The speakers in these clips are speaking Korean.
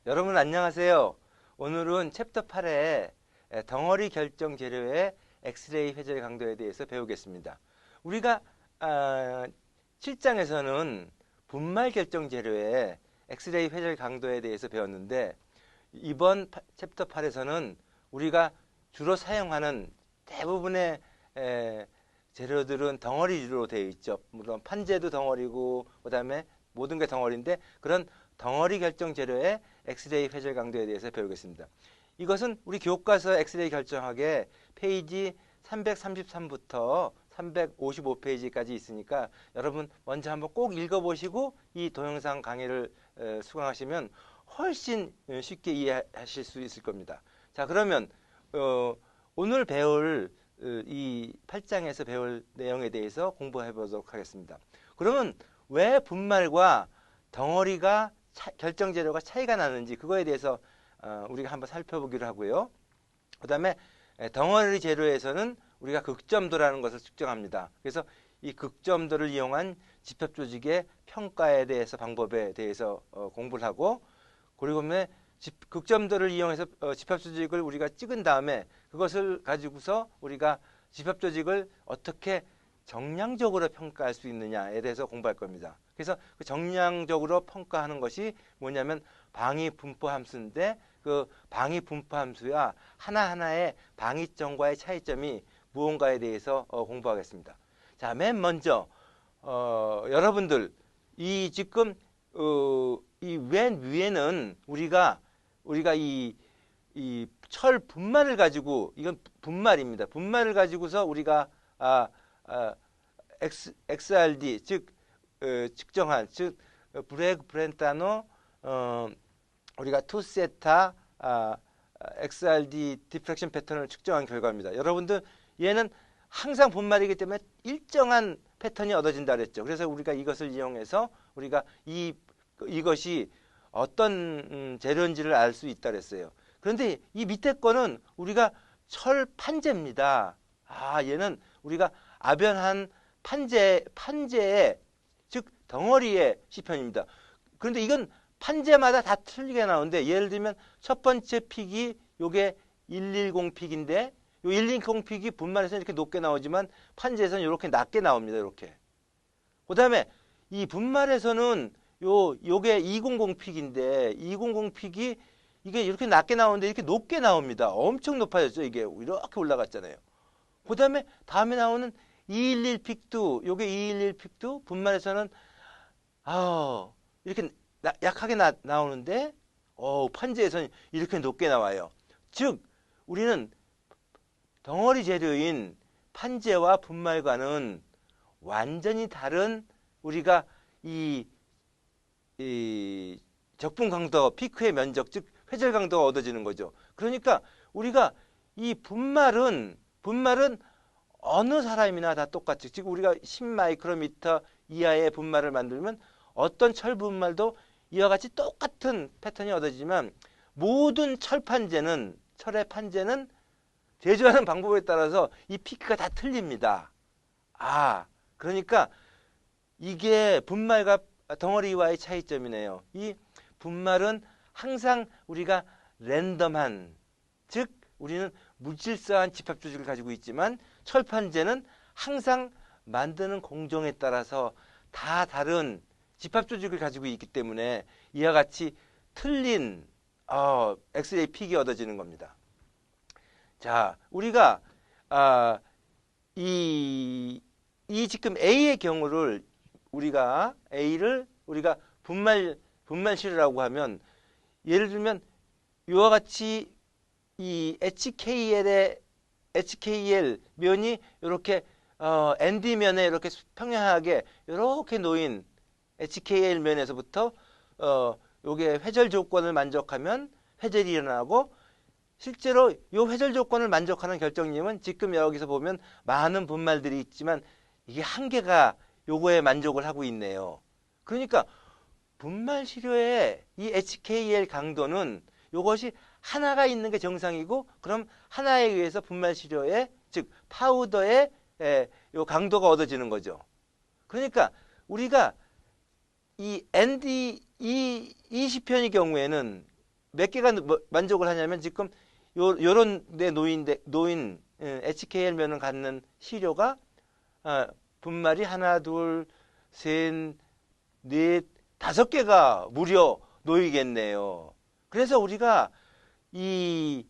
여러분 안녕하세요. 오늘은 챕터 8의 덩어리 결정 재료의 엑스레이 회절 강도에 대해서 배우겠습니다. 우리가 7장에서는 분말 결정 재료의 엑스레이 회절 강도에 대해서 배웠는데 이번 챕터 8에서는 우리가 주로 사용하는 대부분의 재료들은 덩어리로 되어 있죠. 물론 판재도 덩어리고 그다음에 모든 게 덩어리인데 그런 덩어리 결정 재료의 엑스레이 회절 강도에 대해서 배우겠습니다. 이것은 우리 교과서 엑스레이 결정학의 페이지 333부터 355페이지까지 있으니까 여러분 먼저 한번 꼭 읽어보시고 이 동영상 강의를 수강하시면 훨씬 쉽게 이해하실 수 있을 겁니다. 자, 그러면 오늘 배울 이 8장에서 배울 내용에 대해서 공부해 보도록 하겠습니다. 그러면 왜 분말과 덩어리가 결정 재료가 차이가 나는지 그거에 대해서 우리가 한번 살펴보기로 하고요. 그 다음에 덩어리 재료에서는 우리가 극점도라는 것을 측정합니다. 그래서 이 극점도를 이용한 집합 조직의 평가에 대해서 방법에 대해서 공부를 하고 그리고 극점도를 이용해서 집합 조직을 우리가 찍은 다음에 그것을 가지고서 우리가 집합 조직을 어떻게 정량적으로 평가할 수 있느냐에 대해서 공부할 겁니다. 그래서 그 정량적으로 평가하는 것이 뭐냐면 방위 분포 함수인데 그 방위 분포 함수와 하나하나의 방위점과의 차이점이 무언가에 대해서 공부하겠습니다. 자, 맨 먼저 여러분들 이 지금 이 맨 위에는 우리가 이 철 분말을 가지고 이건 분말입니다. 분말을 가지고서 우리가 XRD 즉 측정한 즉 브레그-브렌타노 우리가 2세타 XRD 디프렉션 패턴을 측정한 결과입니다. 여러분들 얘는 항상 분말이기 때문에 일정한 패턴이 얻어진다 그랬죠. 그래서 우리가 이것을 이용해서 우리가 이것이 어떤 재료인지를 알 수 있다 그랬어요. 그런데 이 밑에 거는 우리가 철 판재입니다. 얘는 우리가 아변한 판재의 즉 덩어리의 시편입니다. 그런데 이건 판재마다 다 틀리게 나오는데 예를 들면 첫 번째 픽이 요게 110 픽인데 요 110 픽이 분말에서는 이렇게 높게 나오지만 판재에서는 이렇게 낮게 나옵니다. 이렇게. 그다음에 이 분말에서는 요게 200 픽인데 200 픽이 이게 이렇게 낮게 나오는데 이렇게 높게 나옵니다. 엄청 높아졌죠. 이게 이렇게 올라갔잖아요. 그다음에 다음에 나오는 211 픽도 요게 211 픽도 분말에서는 이렇게 약하게 나오는데 판재에서는 이렇게 높게 나와요. 즉 우리는 덩어리 재료인 판재와 분말과는 완전히 다른 우리가 이 적분 강도 피크의 면적 즉 회절 강도가 얻어지는 거죠. 그러니까 우리가 이 분말은 어느 사람이나 다 똑같이 즉 우리가 10마이크로미터 이하의 분말을 만들면 어떤 철 분말도 이와 같이 똑같은 패턴이 얻어지지만 모든 철의 판재는 제조하는 방법에 따라서 이 피크가 다 틀립니다. 그러니까 이게 분말과 덩어리와의 차이점이네요. 이 분말은 항상 우리가 랜덤한 즉 우리는 무질서한 집합 조직을 가지고 있지만 철판재는 항상 만드는 공정에 따라서 다 다른 집합 조직을 가지고 있기 때문에 이와 같이 틀린 엑스레이 픽이 얻어지는 겁니다. 자, 우리가 이 지금 A의 경우를 A를 우리가 분말 실이라고 하면 예를 들면 이와 같이 이 HKL 면이 이렇게 ND 면에 이렇게 평행하게 이렇게 놓인 HKL 면에서부터 요게 회절 조건을 만족하면 회절이 일어나고 실제로 요 회절 조건을 만족하는 결정님은 지금 여기서 보면 많은 분말들이 있지만 이게 한 개가 요거에 만족을 하고 있네요. 그러니까 분말 시료의 이 HKL 강도는 요것이 하나가 있는 게 정상이고 그럼 하나에 의해서 분말 시료의 즉 파우더의 요 강도가 얻어지는 거죠. 그러니까 우리가 이 ND 이 시편의 경우에는 몇 개가 만족을 하냐면 지금 요런 데 놓인 HKL면을 갖는 시료가 분말이 하나, 둘, 셋, 넷, 5개가 무려 놓이겠네요. 그래서 우리가 이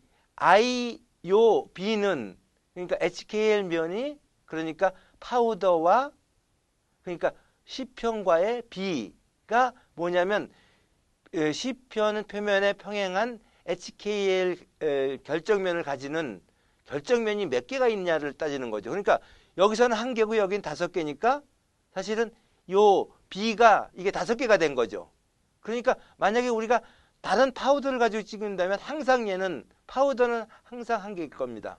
요 B는 그러니까 HKL면이 그러니까 파우더와 그러니까 C편과의 B가 뭐냐면 C편은 표면에 평행한 HKL 결정면을 가지는 결정면이 몇 개가 있냐를 따지는 거죠. 그러니까 여기서는 1개고 여긴 5개니까 사실은 요 B가 이게 5개가 된 거죠. 그러니까 만약에 우리가 다른 파우더를 가지고 찍는다면 항상 얘는 파우더는 항상 1개일 겁니다.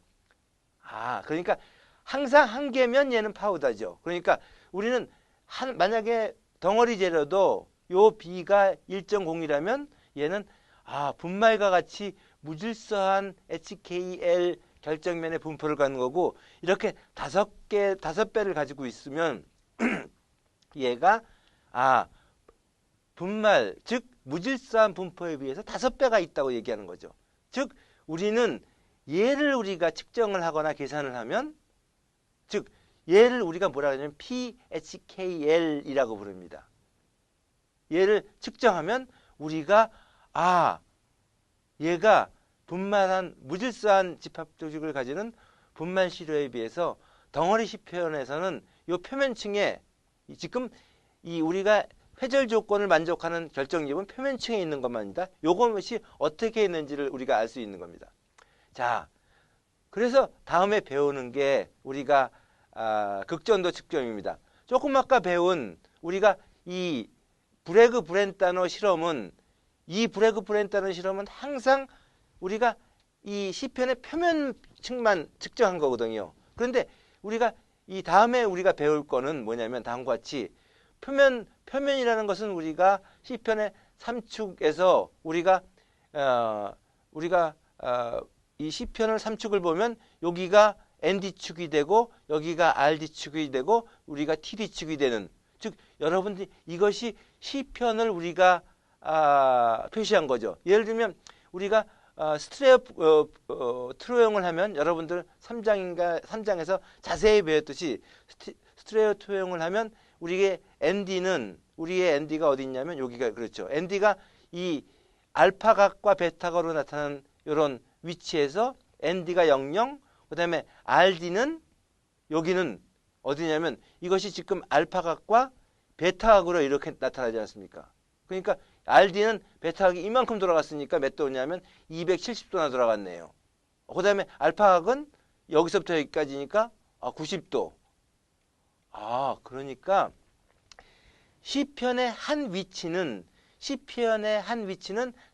그러니까 항상 1개면 얘는 파우더죠. 그러니까 우리는 만약에 덩어리 재료도 요 B가 1.0이라면 얘는 분말과 같이 무질서한 HKL 결정면의 분포를 갖는 거고 이렇게 5배를 가지고 있으면 얘가 분말 즉 무질서한 분포에 비해서 5배가 있다고 얘기하는 거죠. 즉 우리는 얘를 우리가 측정을 하거나 계산을 하면 즉 얘를 우리가 뭐라 하냐면 PHKL이라고 부릅니다. 얘를 측정하면 우리가 얘가 분말한 무질서한 집합 조직을 가지는 분말 시료에 비해서 덩어리 C편에서는 이 표면층에 지금 우리가 회절 조건을 만족하는 결정집은 표면층에 있는 것만이다. 요것이 어떻게 있는지를 우리가 알 수 있는 겁니다. 자, 그래서 다음에 배우는 게 우리가 극전도 측정입니다. 조금 아까 배운 우리가 이 브레그-브렌타노 실험은 항상 우리가 이 C편의 표면층만 측정한 거거든요. 그런데 우리가 이 다음에 우리가 배울 거는 뭐냐면 다음과 같이 표면이라는 것은 우리가 C편의 3축에서 우리가 이 C편을 3축을 보면 여기가 ND축이 되고 여기가 RD축이 되고 우리가 TD축이 되는 즉 여러분들이 이것이 C편을 우리가 표시한 거죠. 예를 들면 우리가 트로용을 하면 여러분들 3장에서 자세히 배웠듯이 스트레오 트로용을 하면 우리의 ND가 어디 있냐면 여기가 그렇죠. ND가 이 알파각과 베타각으로 나타나는 이런 위치에서 ND가 00, 그 다음에 RD는 여기는 어디냐면 이것이 지금 알파각과 베타각으로 이렇게 나타나지 않습니까? 그러니까 RD는 베타각이 이만큼 돌아갔으니까 몇 도냐면 270도나 돌아갔네요. 그 다음에 알파각은 여기서부터 여기까지니까 90도. 그러니까 C편의 한 위치는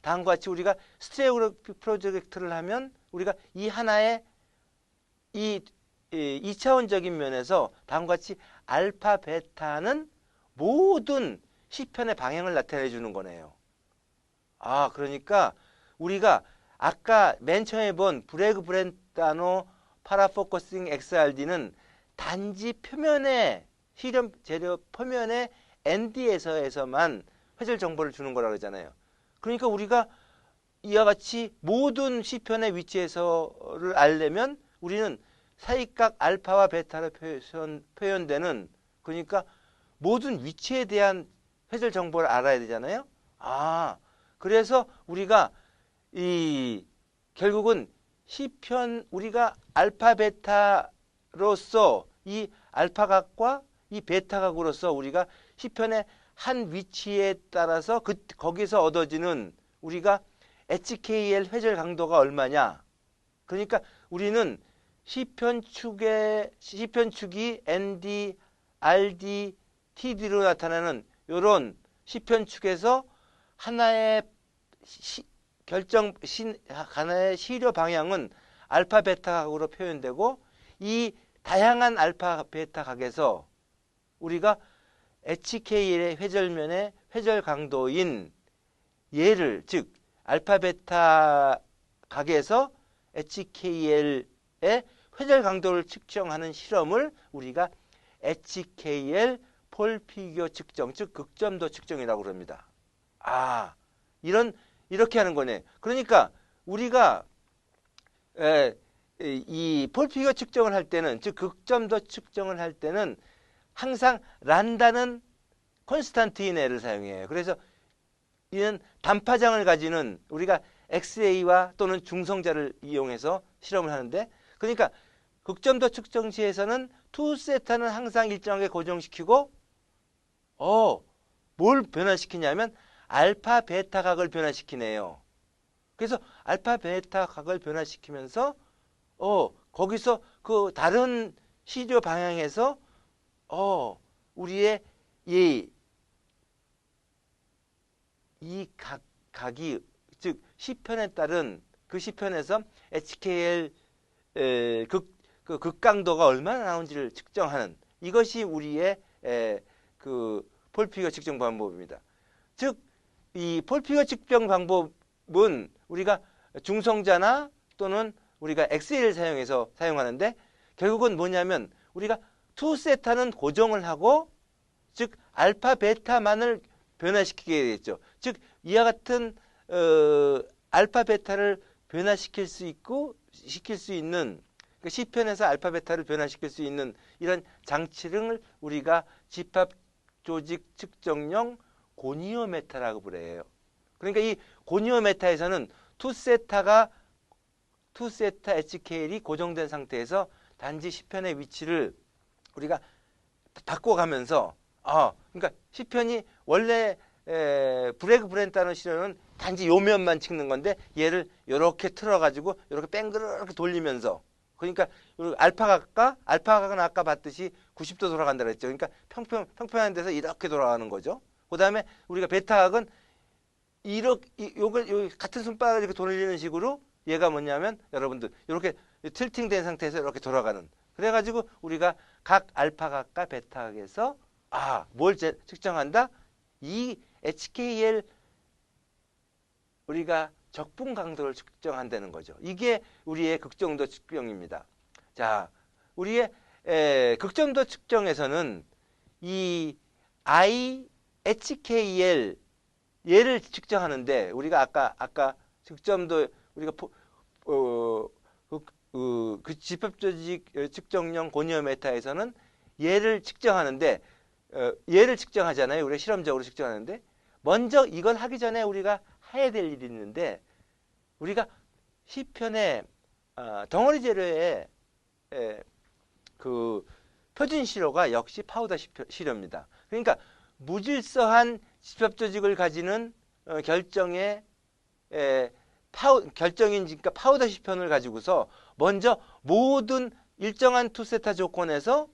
다음과 같이 우리가 스테레오그래피 프로젝트를 하면 우리가 이 하나의 이 2차원적인 면에서 다음과 같이 알파, 베타는 모든 C편의 방향을 나타내 주는 거네요. 그러니까 우리가 아까 맨 처음에 본 브레그-브렌타노 파라포커싱 XRD는 단지 표면에 실험 재료 표면에 ND에서만 회절 정보를 주는 거라고 그러잖아요. 그러니까 우리가 이와 같이 모든 C편의 위치에서를 알려면 우리는 사이각 알파와 베타로 표현되는 그러니까 모든 위치에 대한 회절 정보를 알아야 되잖아요. 그래서 우리가 결국은 C편 우리가 알파 베타로서 이 알파각과 이 베타각으로서 우리가 C편의 한 위치에 따라서 거기서 얻어지는 우리가 HKL 회절 강도가 얼마냐. 그러니까 우리는 C편 축이 ND, RD, TD로 나타나는 이런 C편 축에서 하나의 하나의 시료 방향은 알파 베타 각으로 표현되고 이 다양한 알파 베타 각에서 우리가 HKL의 회절면의 회절 강도인 얘를 즉 알파 베타 각에서 HKL의 회절 강도를 측정하는 실험을 우리가 HKL 폴 피규어 측정 즉 극점도 측정이라고 그럽니다. 이런 이렇게 하는 거네. 그러니까 우리가 이 폴피거 측정을 할 때는, 즉 극점도 측정을 할 때는 항상 란다는 콘스탄트인을 사용해요. 그래서 이는 단파장을 가지는 우리가 엑스레이와 또는 중성자를 이용해서 실험을 하는데, 그러니까 극점도 측정 시에서는 투세타는 항상 일정하게 고정시키고 뭘 변화시키냐면 알파 베타 각을 변화시키네요. 그래서 알파 베타 각을 변화시키면서 거기서 그 다른 시조 방향에서 우리의 이 각이, 즉 시편에 따른 그 시편에서 HKL 그 극강도가 얼마나 나오는지를 측정하는, 이것이 우리의 그 폴피거 측정 방법입니다. 즉 이 폴피거 측정 방법은 우리가 중성자나 또는 우리가 엑셀을 사용해서 사용하는데, 결국은 뭐냐면 우리가 투세타는 고정을 하고, 즉 알파 베타만을 변화시키게 되겠죠. 즉 이와 같은 알파 베타를 변화시킬 수 있고 시킬 수 있는, 그러니까 시편에서 알파 베타를 변화시킬 수 있는 이런 장치를 우리가 집합 조직 측정용 고니오메타라고 부르요. 그러니까 이 고니오메타에서는 투세타 HKL이 고정된 상태에서 단지 시편의 위치를 우리가 바꿔가면서, 그러니까 시편이 원래 브레그 브렌타는 실험은 단지 요 면만 찍는 건데, 얘를 이렇게 틀어가지고 이렇게 뺑그르르 돌리면서, 그러니까 알파각은 아까 봤듯이 90도 돌아간다 그랬죠. 그러니까 평평한 데서 이렇게 돌아가는 거죠. 그 다음에 우리가 베타각은 요걸 같은 손바닥을 이렇게 돌리는 식으로, 얘가 뭐냐면 여러분들 이렇게 틸팅된 상태에서 이렇게 돌아가는, 그래가지고 우리가 각 알파각과 베타각에서 뭘 측정한다? 이 HKL 우리가 적분 강도를 측정한다는 거죠. 이게 우리의 극정도 측정입니다. 자, 우리의 극정도 측정에서는 이 HKL 얘를 측정하는데, 우리가 아까 극점도 우리가 그 집합조직 측정용 고니오메타에서는 얘를 측정하는데, 얘를 측정하잖아요. 우리가 실험적으로 측정하는데, 먼저 이걸 하기 전에 우리가 해야 될 일이 있는데, 우리가 시편의 덩어리 재료의 그 표준 시료가 역시 파우더 시료입니다. 그러니까 무질서한 집합조직을 가지는 결정의 결정이니까 파우더 시편을 가지고서 먼저 모든 일정한 투세타 조건에서,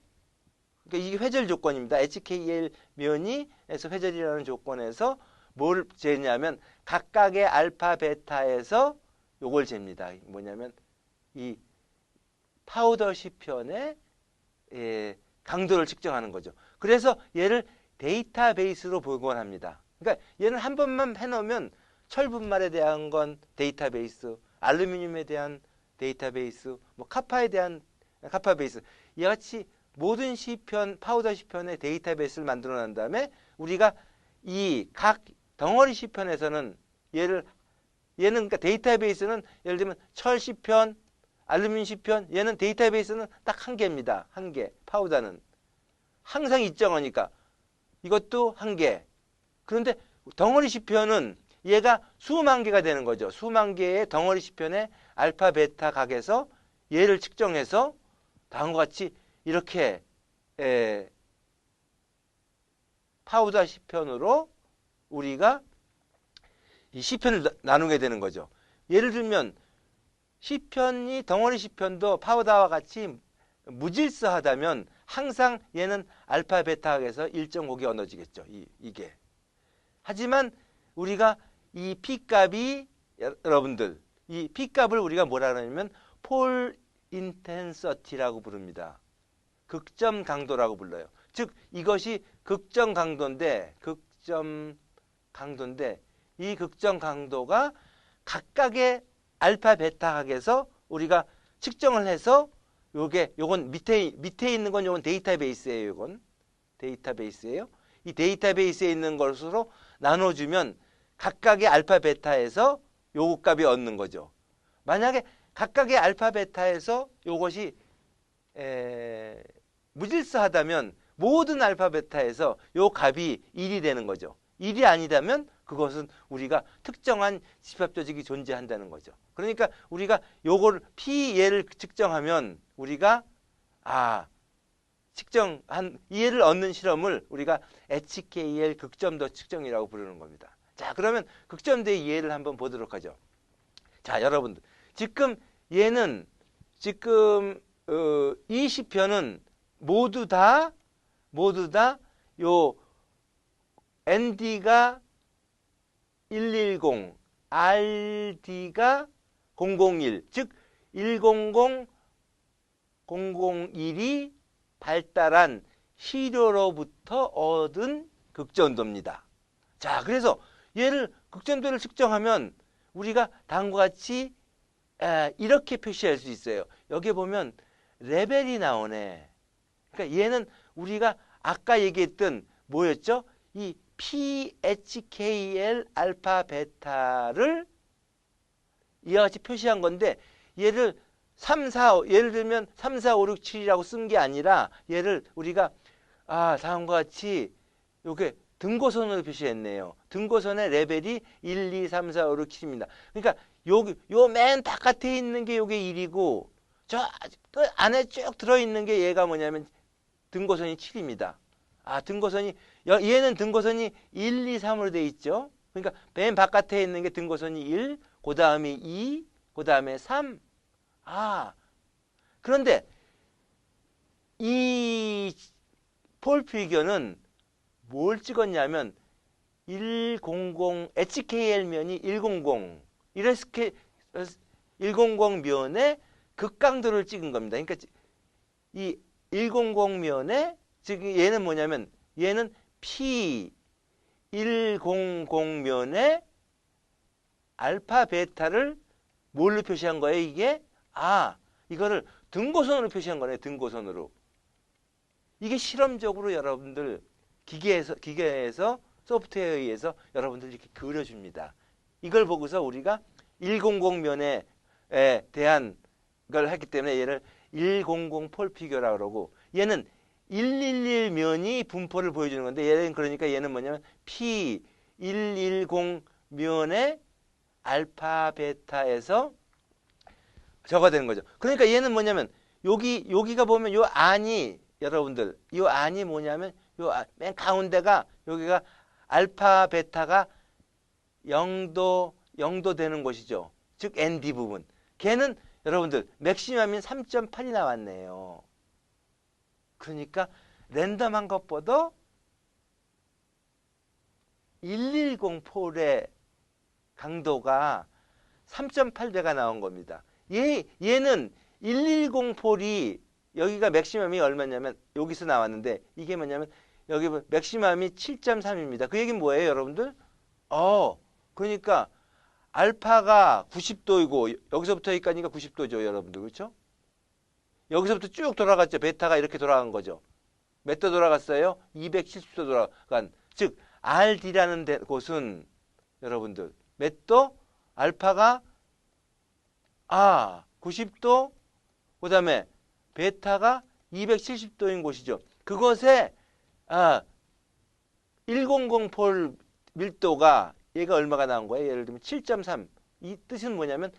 그러니까 이게 회절 조건입니다. HKL 면이에서 회절이라는 조건에서 뭘 재냐면 각각의 알파 베타에서 요걸 잽니다. 뭐냐면 이 파우더 시편의 강도를 측정하는 거죠. 그래서 얘를 데이터베이스로 복원합니다. 그러니까 얘는 한 번만 해놓으면 철분말에 대한 건 데이터베이스, 알루미늄에 대한 데이터베이스, 뭐 카파에 대한 카파베이스, 이같이 모든 시편, 파우더 시편의 데이터베이스를 만들어 난 다음에 우리가 이 각 덩어리 시편에서는 얘는 그러니까 데이터베이스는 예를 들면 철 시편, 알루미늄 시편, 얘는 데이터베이스는 딱 한 개입니다. 한 개. 파우더는 항상 일정하니까 이것도 한 개. 그런데 덩어리 시편은 얘가 수만 개가 되는 거죠. 수만 개의 덩어리 시편의 알파 베타 각에서 얘를 측정해서 다음과 같이 이렇게 파우더 시편으로 우리가 이 시편을 나누게 되는 거죠. 예를 들면 시편이 덩어리 시편도 파우더와 같이 무질서하다면 항상 얘는 알파 베타각에서 일정 곡이 얻어지겠죠. 이게. 하지만 우리가 이 P값이, 여러분들 이 P값을 우리가 뭐라 그러냐면 폴 인텐서티라고 부릅니다. 극점 강도라고 불러요. 즉 이것이 극점 강도인데 이 극점 강도가 각각의 알파 베타각에서 우리가 측정을 해서 요건 밑에 있는 건 요건 데이터베이스예요. 요건 데이터베이스예요. 이 데이터베이스에 있는 것으로 나눠주면 각각의 알파 베타에서 요 값이 얻는 거죠. 만약에 각각의 알파 베타에서 요것이 무질서하다면 모든 알파 베타에서 요 값이 1이 되는 거죠. 1이 아니다면 그것은 우리가 특정한 집합 조직이 존재한다는 거죠. 그러니까 우리가 요걸 P 얘를 측정하면 우리가 측정한 이 얘를 얻는 실험을 우리가 HKL 극점도 측정이라고 부르는 겁니다. 자, 그러면 극점도의 예를 한번 보도록 하죠. 자, 여러분들 지금 얘는 지금 이 시편은 모두 다 요 ND가 110, RD가 001, 즉 100, 001이 발달한 시료로부터 얻은 극전도입니다. 자, 그래서 얘를 극전도를 측정하면 우리가 다음과 같이 이렇게 표시할 수 있어요. 여기 보면 레벨이 나오네. 그러니까 얘는 우리가 아까 얘기했던 뭐였죠? 이 PHKL 알파 베타를 이와 같이 표시한 건데 얘를 3, 4, 예를 들면 3, 4, 5, 6, 7이라고 쓴 게 아니라 얘를 우리가 다음과 같이 요게 등고선으로 표시했네요. 등고선의 레벨이 1, 2, 3, 4, 5, 6, 7입니다. 그러니까 요 맨 바깥에 있는 게 요게 1이고 저 안에 쭉 들어있는 게 얘가 뭐냐면 등고선이 7입니다. 등고선이 얘는 등고선이 1, 2, 3으로 돼 있죠. 그러니까 맨 바깥에 있는 게 등고선이 1, 그 다음에 2, 그 다음에 3. 그런데 이 폴 피겨는 뭘 찍었냐면 100 HKL면이 100 100면의 극강도를 찍은 겁니다. 그러니까 이 100면에 지금 얘는 뭐냐면 얘는 P100면의 알파 베타를 뭘로 표시한 거예요? 이게 이거를 등고선으로 표시한 거네. 등고선으로. 이게 실험적으로 여러분들 기계에서 소프트웨어에 의해서 여러분들 이렇게 그려줍니다. 이걸 보고서 우리가 100면에 대한 걸 했기 때문에 얘를 100 폴 피겨라고 그러고 얘는 111면이 분포를 보여주는 건데 얘는 그러니까 얘는 뭐냐면 P110면의 알파 베타에서 저가 되는 거죠. 그러니까 얘는 뭐냐면 여기가 보면 요 안이 여러분들 요 안이 뭐냐면 요 맨 가운데가 여기가 알파 베타가 0도 되는 곳이죠. 즉 ND 부분. 걔는 여러분들 맥시멈인 3.8이 나왔네요. 그러니까 랜덤한 것보다 110 폴의 강도가 3.8배가 나온 겁니다. 얘는 110 폴이 여기가 맥시멈이 얼마냐면 여기서 나왔는데 이게 뭐냐면 여기 맥시멈이 7.3입니다. 그 얘기는 뭐예요, 여러분들? 그러니까 알파가 90도이고 여기서부터 여기까지가 90도죠, 여러분들. 그렇죠? 여기서부터 쭉 돌아갔죠. 베타가 이렇게 돌아간 거죠. 몇 도 돌아갔어요? 270도 돌아간. 즉 RD라는 곳은 여러분들 몇 도? 알파가 90도, 그 다음에 베타가 270도인 곳이죠. 그것에 100 폴 밀도가 얘가 얼마가 나온 거예요? 예를 들면 7.3. 이 뜻은 뭐냐면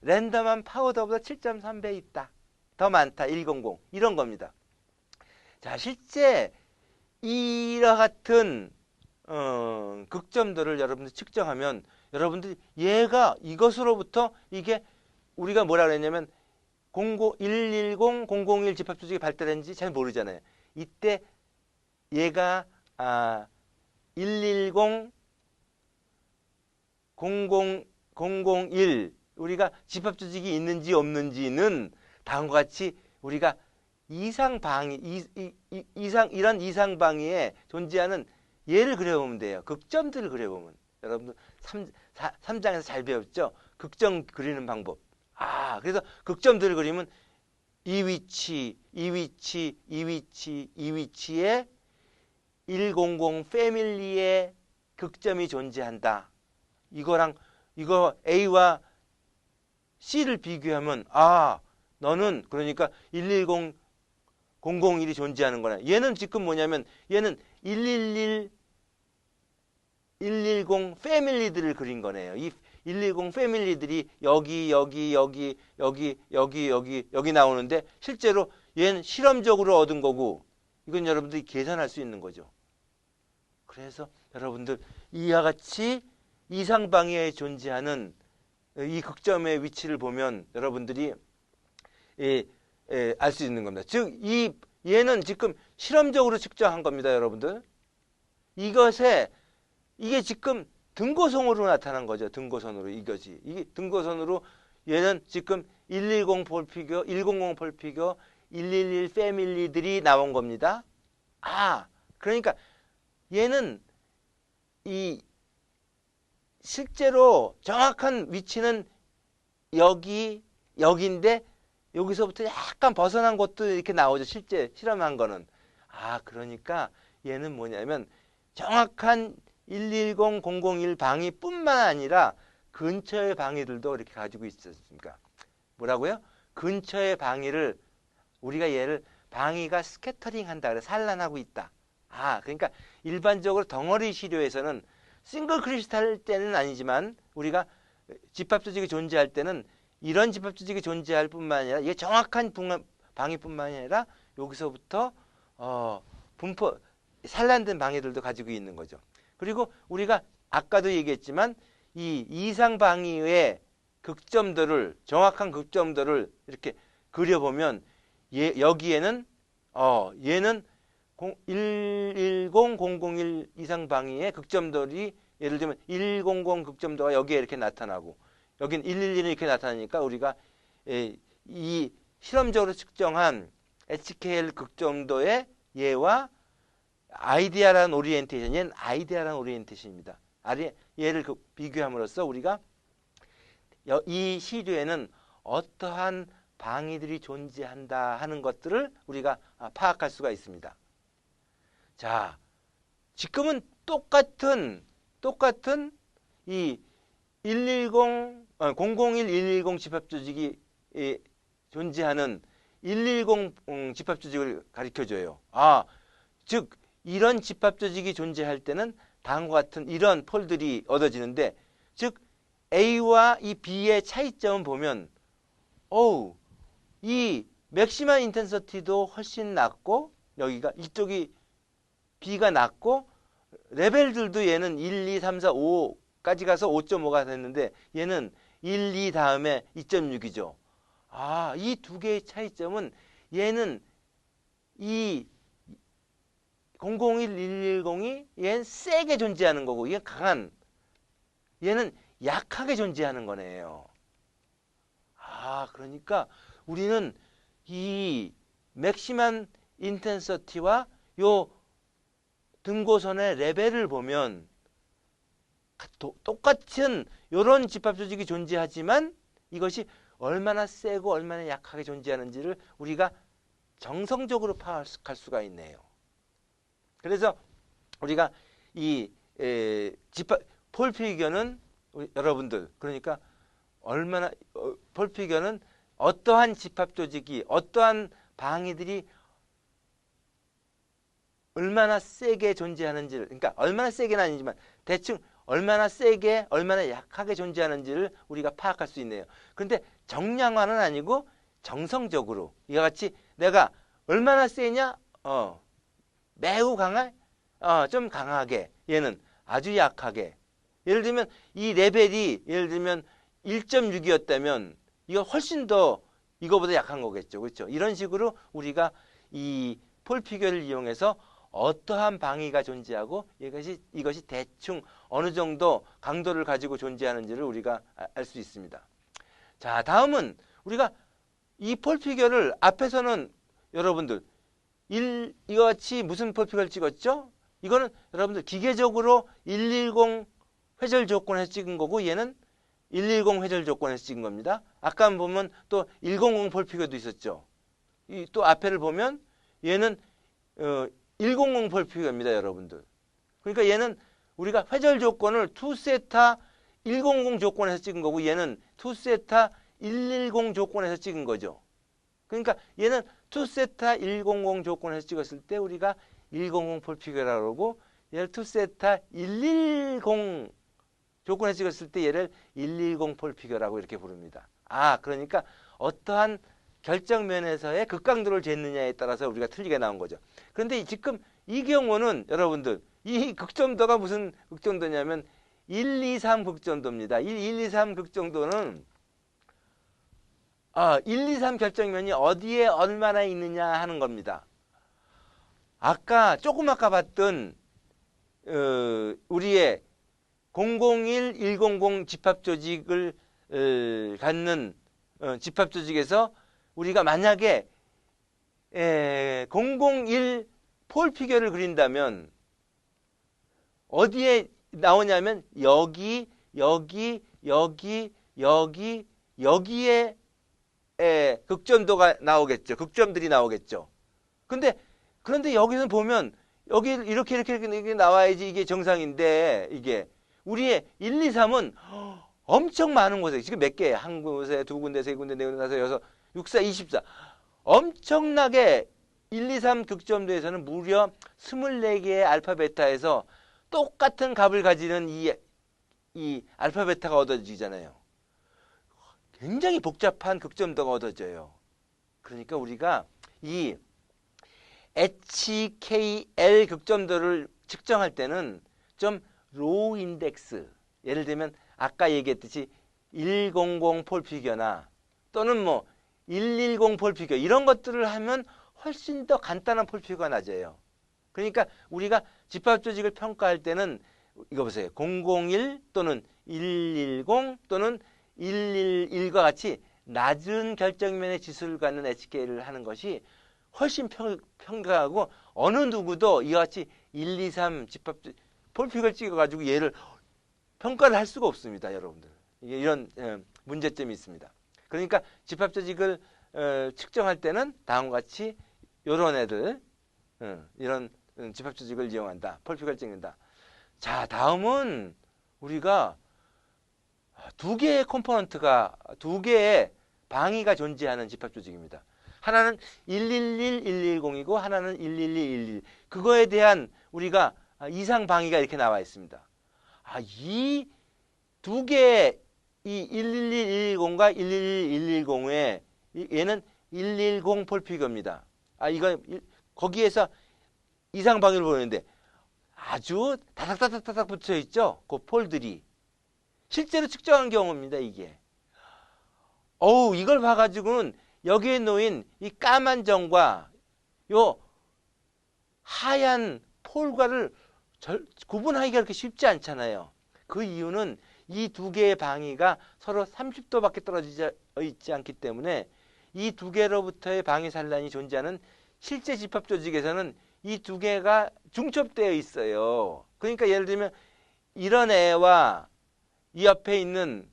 랜덤한 파우더보다 7.3배 있다. 더 많다. 100. 이런 겁니다. 자, 실제 이와 같은 극점도를 여러분들 측정하면 여러분들이 얘가 이것으로부터 이게 우리가 뭐라 그랬냐면 110, 001 집합조직이 발달했는지 잘 모르잖아요. 이때 얘가 110, 001 우리가 집합조직이 있는지 없는지는 다음과 같이 우리가 이런 이상방위에 존재하는 얘를 그려보면 돼요. 극점들을 그려보면. 여러분들 3장에서 잘 배웠죠? 극점 그리는 방법. 그래서 극점들을 그리면 이 위치에 100 패밀리의 극점이 존재한다. 이거랑 이거 A와 C를 비교하면 아 너는 그러니까 110 001이 존재하는 거네. 얘는 지금 뭐냐면 얘는 111 110 패밀리들을 그린 거네요. 이 110 패밀리들이 여기 나오는데 실제로 얘는 실험적으로 얻은 거고 이건 여러분들이 계산할 수 있는 거죠. 그래서 여러분들 이와 같이 이상방위에 존재하는 이 극점의 위치를 보면 여러분들이 알 수 있는 겁니다. 즉, 얘는 지금 실험적으로 측정한 겁니다, 여러분들. 이게 지금 등고성으로 나타난 거죠. 등고선으로 이것이. 이게 등고선으로 얘는 지금 110 폴피겨, 100 폴피겨, 111 패밀리들이 나온 겁니다. 아, 그러니까 얘는 실제로 정확한 위치는 여기인데 여기서부터 약간 벗어난 것도 이렇게 나오죠. 실제 실험한 거는. 아, 그러니까 얘는 뭐냐면 정확한 110, 001 방위뿐만 아니라 근처의 방위들도 이렇게 가지고 있었습니까? 뭐라고요? 근처의 방위를 우리가 얘를 방위가 스캐터링 한다 그래 산란하고 있다. 아, 그러니까 일반적으로 덩어리 시료에서는 싱글 크리스탈 때는 아니지만 우리가 집합 조직이 존재할 때는 이런 집합 조직이 존재할 뿐만 아니라 이게 정확한 방위뿐만 아니라 여기서부터 분포 산란된 방위들도 가지고 있는 거죠. 그리고 우리가 아까도 얘기했지만 이 이상 방위의 극점들을 정확한 극점들을 이렇게 그려보면 여기에는 얘는 110, 001 이상 방위의 극점들이 예를 들면 100 극점도가 여기에 이렇게 나타나고 여긴 111이 이렇게 나타나니까 우리가 이 실험적으로 측정한 HKL 극점도의 얘와 아이디어라는 오리엔테이션, 얘는 아이디어라는 오리엔테이션입니다. 얘를 비교함으로써 우리가 이 시류에는 어떠한 방위들이 존재한다 하는 것들을 우리가 파악할 수가 있습니다. 자, 지금은 똑같은 이 001, 110 집합 조직이 존재하는 110 집합 조직을 가리켜줘요. 즉 이런 집합 조직이 존재할 때는 다음과 같은 이런 폴들이 얻어지는데, 즉 A와 이 B의 차이점을 보면 이 맥시멈 인텐서티도 훨씬 낮고 여기가 이쪽이 B가 낮고 레벨들도 얘는 1, 2, 3, 4, 5까지 가서 5.5가 됐는데 얘는 1, 2 다음에 2.6이죠. 이 두 개의 차이점은 얘는 이 001, 110이 얘는 세게 존재하는 거고 얘는 강한, 얘는 약하게 존재하는 거네요. 그러니까 우리는 이 맥시멈 인텐서티와 요 등고선의 레벨을 보면 똑같은 이런 집합 조직이 존재하지만 이것이 얼마나 세고 얼마나 약하게 존재하는지를 우리가 정성적으로 파악할 수가 있네요. 그래서 우리가 이 집합 폴피겨는 여러분들 그러니까 얼마나 폴피겨는 어떠한 집합 조직이 어떠한 방위들이 얼마나 세게 존재하는지를, 그러니까 얼마나 세게는 아니지만 대충 얼마나 세게 얼마나 약하게 존재하는지를 우리가 파악할 수 있네요. 그런데 정량화는 아니고 정성적으로 이와 같이 내가 얼마나 세냐, 매우 강한, 좀 강하게, 얘는 아주 약하게. 예를 들면 이 레벨이 예를 들면 1.6이었다면 이거 훨씬 더 이거보다 약한 거겠죠. 그렇죠? 이런 식으로 우리가 이 폴피겨를 이용해서 어떠한 방위가 존재하고 이것이 대충 어느 정도 강도를 가지고 존재하는지를 우리가 알 수 있습니다. 자, 다음은 우리가 이 폴피겨를 앞에서는 여러분들 이와 같이 무슨 폴피겨를 찍었죠? 이거는 여러분들 기계적으로 110 회절 조건에서 찍은 거고 얘는 110 회절 조건에서 찍은 겁니다. 아까 보면 또 100 폴피겨도 있었죠. 또 앞에를 보면 얘는 100 폴피겨입니다, 여러분들. 그러니까 얘는 우리가 회절 조건을 2세타 100 조건에서 찍은 거고 얘는 2세타 110 조건에서 찍은 거죠. 그러니까 얘는 2세타 100 조건에서 찍었을 때 우리가 100 폴피겨라고 그러고 얘를 2세타 110 조건에서 찍었을 때 얘를 110 폴피겨라고 이렇게 부릅니다. 그러니까 어떠한 결정면에서의 극강도를 쟀느냐에 따라서 우리가 틀리게 나온 거죠. 그런데 지금 이 경우는 여러분들 이 극점도가 무슨 극점도냐면 1, 2, 3 극점도입니다. 1, 2, 3 극점도는 1, 2, 3 결정면이 어디에 얼마나 있느냐 하는 겁니다. 조금 아까 봤던 우리의 001, 100 집합조직을 갖는 집합조직에서 우리가 만약에 001 폴피겨를 그린다면 어디에 나오냐면 여기, 여기, 여기, 여기, 여기에 극점도가 나오겠죠. 극점들이 나오겠죠. 그런데 여기서 보면 여기 이렇게 나와야지 이게 정상인데 이게 우리의 1, 2, 3은 엄청 많은 곳에 지금 몇 개? 한 곳에 두 군데, 세 군데, 네 군데, 다섯, 여섯, 6, 4, 24 엄청나게 1, 2, 3 극점도에서는 무려 24개의 알파 베타에서 똑같은 값을 가지는 이 알파 베타가 얻어지잖아요. 굉장히 복잡한 극점도가 얻어져요. 그러니까 우리가 이 HKL 극점도를 측정할 때는 좀 로우 인덱스, 예를 들면 아까 얘기했듯이 100 폴피겨나 또는 뭐 110 폴피겨 이런 것들을 하면 훨씬 더 간단한 폴피겨가 낮아요. 그러니까 우리가 집합조직을 평가할 때는 이거 보세요. 001 또는 110 또는 111과 같이 낮은 결정면의 지수를 갖는 HK를 하는 것이 훨씬 평가하고 어느 누구도 이와 같이 1, 2, 3 집합조직 폴피겨를 찍어가지고 얘를 평가를 할 수가 없습니다. 여러분들. 이런 문제점이 있습니다. 그러니까 집합조직을 측정할 때는 다음과 같이 이런 애들 이런 집합조직을 이용한다. 폴피겨를 찍는다. 자, 다음은 우리가 두 개의 컴포넌트가 두 개의 방위가 존재하는 집합조직입니다. 하나는 111, 110이고 하나는 112, 111. 그거에 대한 우리가 이상 방위가 이렇게 나와 있습니다. 이 두 개의 이 111, 110과 111, 110에 얘는 110 폴피겨입니다. 이거 거기에서 이상 방위를 보는데 아주 다닥다닥다닥 붙여 있죠. 그 폴들이 실제로 측정한 경우입니다. 이게. 이걸 봐가지고는 여기에 놓인 이 까만 점과 요 하얀 폴과를 구분하기가 그렇게 쉽지 않잖아요. 그 이유는 이 두 개의 방위가 서로 30도밖에 떨어져 있지 않기 때문에 이 두 개로부터의 방위 산란이 존재하는 실제 집합 조직에서는 이 두 개가 중첩되어 있어요. 그러니까 예를 들면 이런 애와 이 옆에 있는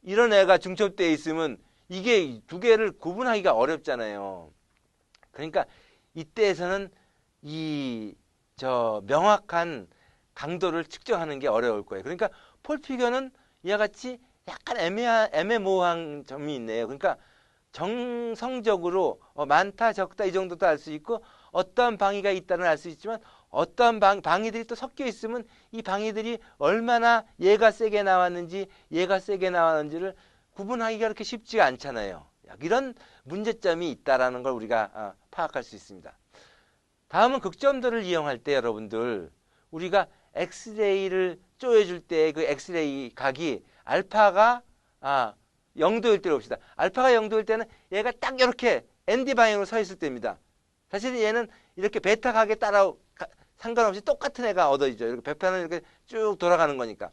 이런 애가 중첩되어 있으면 이게 두 개를 구분하기가 어렵잖아요. 그러니까 이때에서는 명확한 강도를 측정하는 게 어려울 거예요. 그러니까 폴피겨는 이와 같이 약간 애매모호한 점이 있네요. 그러니까 정성적으로 많다 적다 이 정도도 알 수 있고 어떠한 방위가 있다는 알 수 있지만 어떠한 방위들이 또 섞여 있으면 이 방위들이 얼마나 얘가 세게 나왔는지 얘가 세게 나왔는지를 구분하기가 그렇게 쉽지가 않잖아요. 이런 문제점이 있다라는 걸 우리가 파악할 수 있습니다. 다음은 극점도를 이용할 때 여러분들 우리가 엑스레이를 쪼여줄 때 그 엑스레이 각이 알파가 0도일 때로 봅시다. 알파가 0도일 때는 얘가 딱 이렇게 ND 방향으로 서 있을 때입니다. 사실 얘는 이렇게 베타 각에 따라 상관없이 똑같은 애가 얻어지죠. 이렇게 베타는 이렇게 쭉 돌아가는 거니까.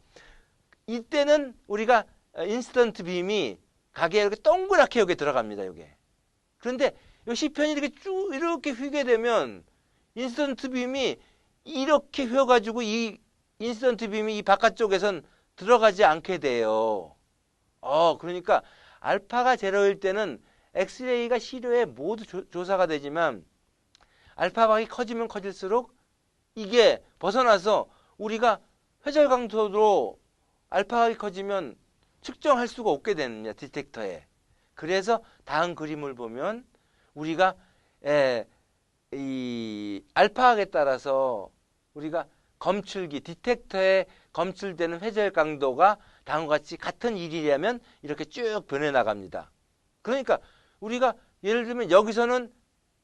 이때는 우리가 인스턴트 빔이 각에 이렇게 동그랗게 여기 들어갑니다. 이게. 그런데 이 시편이 이렇게 쭉 이렇게 휘게 되면 인스턴트 빔이 이렇게 휘어가지고 이 인스턴트 빔이 이 바깥쪽에선 들어가지 않게 돼요. 그러니까 알파가 제로일 때는 엑스레이가 시료에 모두 조사가 되지만 알파각이 커지면 커질수록 이게 벗어나서 우리가 회절 강도로 알파각이 커지면 측정할 수가 없게 되느냐, 디텍터에. 그래서 다음 그림을 보면 우리가 이 알파각에 따라서 우리가 검출기, 디텍터에 검출되는 회절 강도가 다음과 같이 같은 일이라면 이렇게 쭉 변해 나갑니다. 그러니까 우리가 예를 들면 여기서는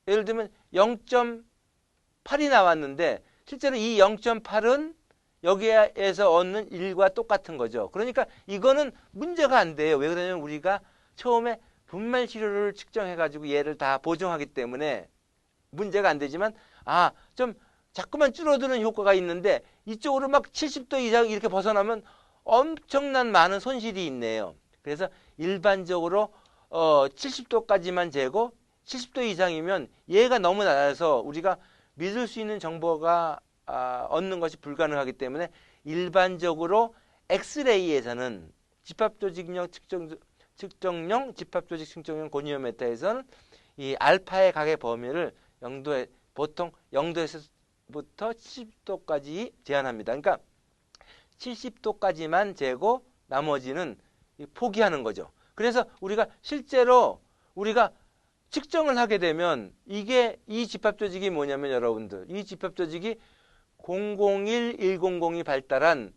예를 들면 0.8이 나왔는데 실제로 이 0.8은 여기에서 얻는 1과 똑같은 거죠. 그러니까 이거는 문제가 안 돼요. 왜 그러냐면 우리가 처음에 분말 시료를 측정해 가지고 얘를 다 보정하기 때문에 문제가 안 되지만 좀 자꾸만 줄어드는 효과가 있는데 이쪽으로 막 70도 이상 이렇게 벗어나면 엄청난 많은 손실이 있네요. 그래서 일반적으로 70도까지만 재고 70도 이상이면 얘가 너무 낮아서 우리가 믿을 수 있는 정보가 얻는 것이 불가능하기 때문에 일반적으로 엑스레이에서는 집합조직령 측정용 집합조직 측정용 고니오메터에서는 이 알파의 각의 범위를 보통 0도에서부터 70도까지 제한합니다. 그러니까 70도까지만 재고 나머지는 포기하는 거죠. 그래서 우리가 실제로 우리가 측정을 하게 되면 이 집합조직이 뭐냐면 여러분들 이 집합조직이 001-100이 발달한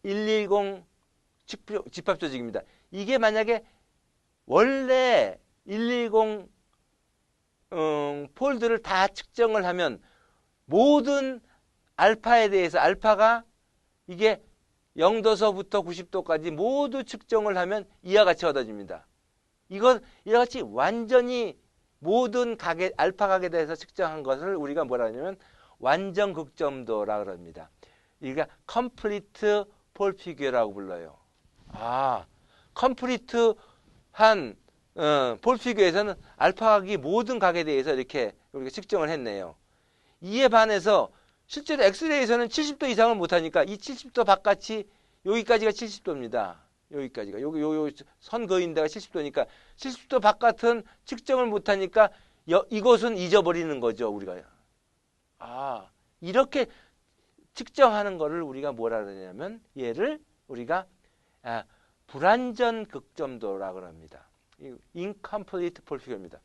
110 집합조직입니다. 이게 만약에 원래 110 폴드를 다 측정을 하면 모든 알파에 대해서 알파가 이게 0도서부터 90도까지 모두 측정을 하면 이와 같이 얻어집니다. 이건 이와 같이 완전히 모든 알파 각에 대해서 측정한 것을 우리가 뭐라 하냐면 완전 극점도라고 합니다. 이게 컴플리트 폴 피규어라고 불러요. 컴플리트한 폴 피규어에서는 알파 각이 모든 각에 대해서 이렇게 우리가 측정을 했네요. 이에 반해서 실제로 엑스레이에서는 70도 이상을 못하니까 이 70도 바깥이 여기까지가 70도입니다. 여기까지가 요 선 그은 데가 70도니까 70도 바깥은 측정을 못하니까 이것은 잊어버리는 거죠. 우리가 이렇게 측정하는 거를 우리가 뭐라 그러냐면 얘를 우리가 불완전 극점도라고 합니다. incomplete 폴 피규어입니다.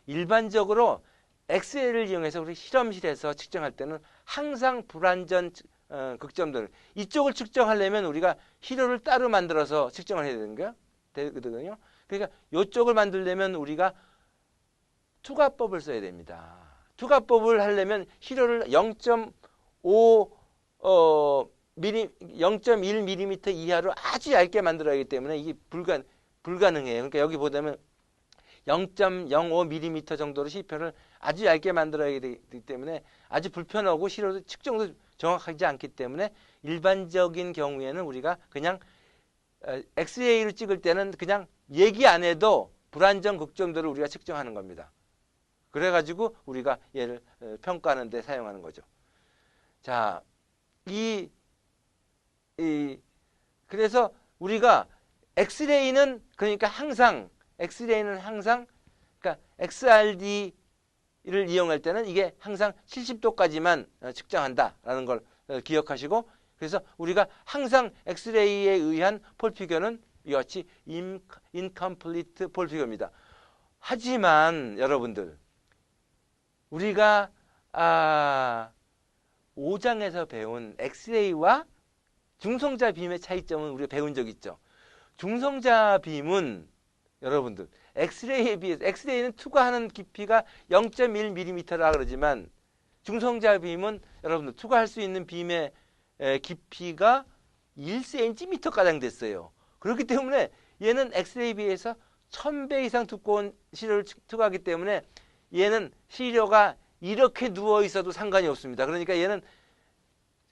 일반적으로 엑스레이를 이용해서 우리 실험실에서 측정할 때는 항상 불완전 극점도를 이쪽을 측정하려면 우리가 희로를 따로 만들어서 측정을 해야 되거든요. 그러니까 이쪽을 만들려면 우리가 투과법을 써야 됩니다. 투과법을 하려면 희로를 0.1mm 이하로 아주 얇게 만들어야 하기 때문에 이게 불가능해요. 그러니까 여기 보자면 0.05mm 정도로 시표를 아주 얇게 만들어야 되기 때문에 아주 불편하고 시료도 측정도 정확하지 않기 때문에 일반적인 경우에는 우리가 그냥 엑스레이로 찍을 때는 그냥 얘기 안 해도 불완전 극점도를 우리가 측정하는 겁니다. 그래가지고 우리가 얘를 평가하는 데 사용하는 거죠. 자, 그래서 우리가 엑스레이는 그러니까 항상 그러니까 XRD를 이용할 때는 이게 항상 70도까지만 측정한다라는 걸 기억하시고 그래서 우리가 항상 엑스레이에 의한 폴 피규어는 이와 같이 incomplete 폴 피규어입니다. 하지만 여러분들 우리가 5장에서 배운 엑스레이와 중성자 빔의 차이점은 우리가 배운 적 있죠. 중성자 빔은 여러분들 엑스레이에 비해서 엑스레이는 투과하는 깊이가 0.1mm라 그러지만 중성자 빔은 여러분들 투과할 수 있는 빔의 깊이가 1cm 가량 됐어요. 그렇기 때문에 얘는 엑스레이에 비해서 1000배 이상 두꺼운 시료를 투과하기 때문에 얘는 시료가 이렇게 누워 있어도 상관이 없습니다. 그러니까 얘는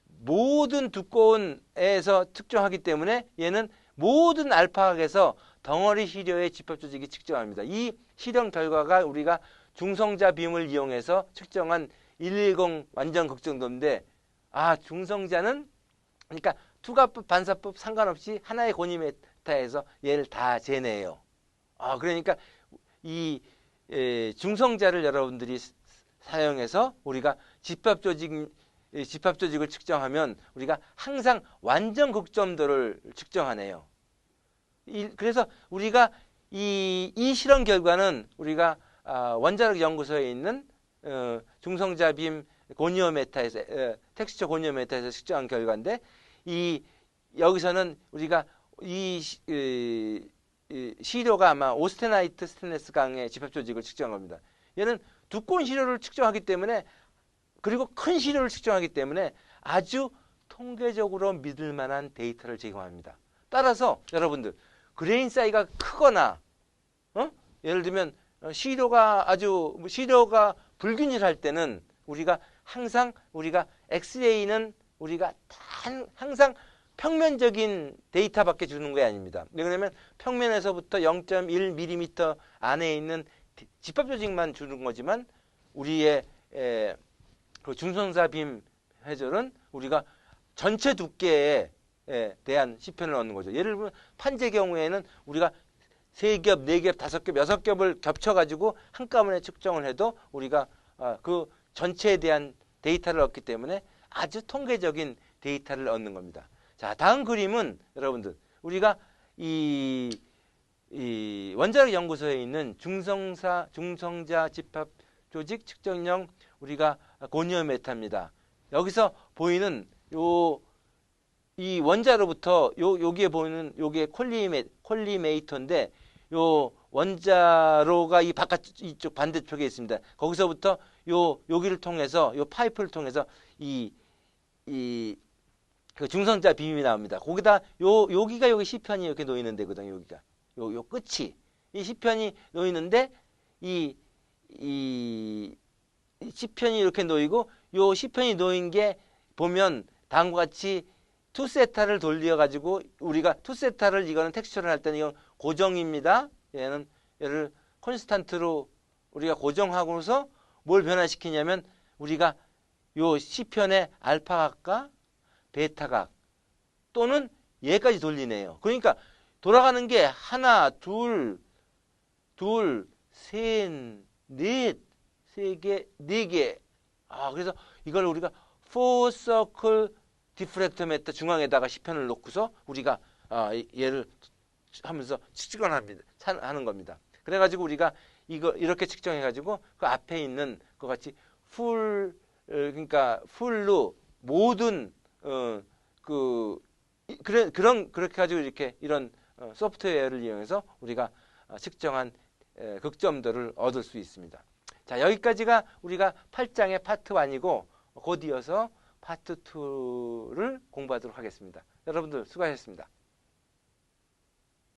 모든 두꺼운에서 측정하기 때문에 얘는 모든 알파각에서 덩어리 시료의 집합조직이 측정합니다. 이 실험 결과가 우리가 중성자 빔을 이용해서 측정한 110 완전 극정도인데 중성자는 그러니까 투과법 반사법 상관없이 하나의 고니메타에서 얘를 다 재내요. 그러니까 이 중성자를 여러분들이 사용해서 우리가 집합조직의 이 집합 조직을 측정하면 우리가 항상 완전 극점도를 측정하네요. 그래서 우리가 이 실험 결과는 우리가 원자력 연구소에 있는 중성자빔 고니오메타에서 텍스처 고니오메타에서 측정한 결과인데, 여기서는 우리가 이 시료가 아마 오스테나이트 스테인레스 강의 집합 조직을 측정한 겁니다. 얘는 두꺼운 시료를 측정하기 때문에, 그리고 큰 시료를 측정하기 때문에 아주 통계적으로 믿을 만한 데이터를 제공합니다. 따라서 여러분들 그레인 사이즈가 크거나 예를 들면 시료가 불균일할 때는 우리가 항상 엑스레이는 우리가 항상 평면적인 데이터밖에 주는 게 아닙니다. 왜냐하면 평면에서부터 0.1mm 안에 있는 집합 조직만 주는 거지만, 우리의 그 중성자빔 회절은 우리가 전체 두께에 대한 시편을 얻는 거죠. 예를 들면 판재 경우에는 우리가 3겹, 4겹, 5겹, 6겹을 겹쳐가지고 한꺼번에 측정을 해도 우리가 그 전체에 대한 데이터를 얻기 때문에 아주 통계적인 데이터를 얻는 겁니다. 자, 다음 그림은 여러분들 우리가 이 원자력 연구소에 있는 중성자 집합 조직 측정용 우리가 고니오메타입니다. 여기서 보이는 이 원자로부터 여기에 보이는 요게 콜리메이터인데, 요 원자로가 이쪽 반대쪽에 있습니다. 거기서부터 여기를 통해서 요 파이프를 통해서 그 중성자 빔이 나옵니다. 거기다 여기 시편이 이렇게 놓이는 데거든요. 여기가 요 끝이 이 시편이 놓이는데, 이 시편이 이렇게 놓이고, 요 시편이 놓인 게 보면 다음과 같이 투세타를 돌려가지고, 우리가 투세타를 이거는 텍스처를 할 때는 이건 고정입니다. 얘를 콘스탄트로 우리가 고정하고서 뭘 변화시키냐면, 우리가 요 시편의 알파각과 베타각 또는 얘까지 돌리네요. 그러니까 돌아가는 게 하나, 둘, 셋, 넷, 3개, 4개. 그래서 이걸 우리가 4서클 디프렉터메터 중앙에다가 시편을 놓고서 우리가 얘를 하면서 측정합니다. 하는 겁니다. 그래가지고 우리가 이렇게 측정해가지고 그 앞에 있는 것 같이 그러니까 풀로 모든 그렇게 가지고 이런 소프트웨어를 이용해서 우리가 측정한 극점도를 얻을 수 있습니다. 자, 여기까지가 우리가 8장의 파트 1이고, 곧 이어서 파트 2를 공부하도록 하겠습니다. 여러분들 수고하셨습니다.